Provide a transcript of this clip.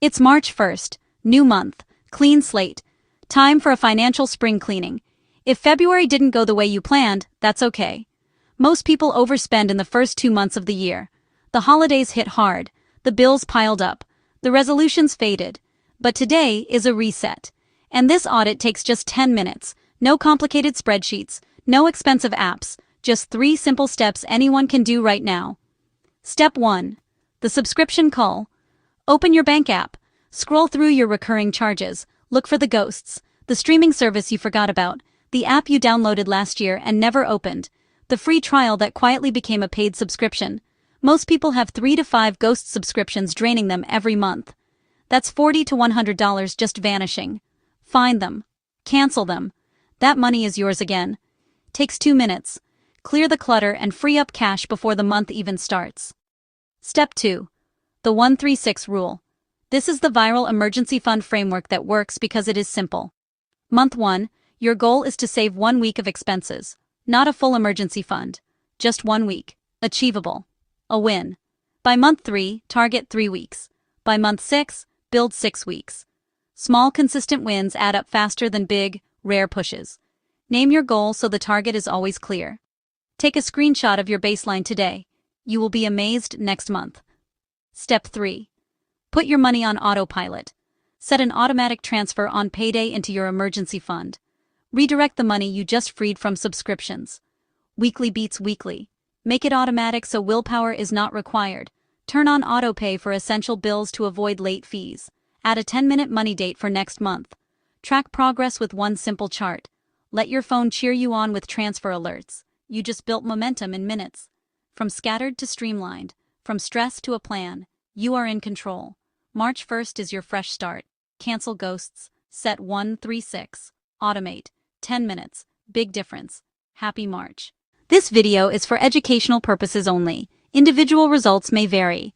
It's March 1st, new month, clean slate. Time for a financial spring cleaning. If February didn't go the way you planned, that's okay. Most people overspend in the first 2 months of the year. The holidays hit hard, the bills piled up, the resolutions faded. But today is a reset. And this audit takes just 10 minutes. No complicated spreadsheets, no expensive apps, just 3 simple steps anyone can do right now. Step 1. The subscription Cull. Open your bank app. Scroll through your recurring charges. Look for the ghosts, the streaming service you forgot about, the app you downloaded last year and never opened, the free trial that quietly became a paid subscription. Most people have 3 to 5 ghost subscriptions draining them every month. That's $40 to $100 just vanishing. Find them. Cancel them. That money is yours again. Takes 2 minutes. Clear the clutter and free up cash before the month even starts. Step 2. The 136 rule. This is the viral emergency fund framework that works because it is simple. Month 1, your goal is to save 1 week of expenses. Not a full emergency fund. Just 1 week. Achievable. A win. By month 3, target 3 weeks. By month 6, build 6 weeks. Small consistent wins add up faster than big, rare pushes. Name your goal so the target is always clear. Take a screenshot of your baseline today. You will be amazed next month. Step 3. Put your money on autopilot. Set an automatic transfer on payday into your emergency fund. Redirect the money you just freed from subscriptions. Weekly beats weekly. Make it automatic so willpower is not required. Turn on autopay for essential bills to avoid late fees. Add a 10-minute money date for next month. Track progress with one simple chart. Let your phone cheer you on with transfer alerts. You just built momentum in minutes. From scattered to streamlined, from stress to a plan, you are in control. March 1st is your fresh start. Cancel ghosts. Set 136. Automate. 10 minutes. Big difference. Happy March. This video is for educational purposes only. Individual results may vary.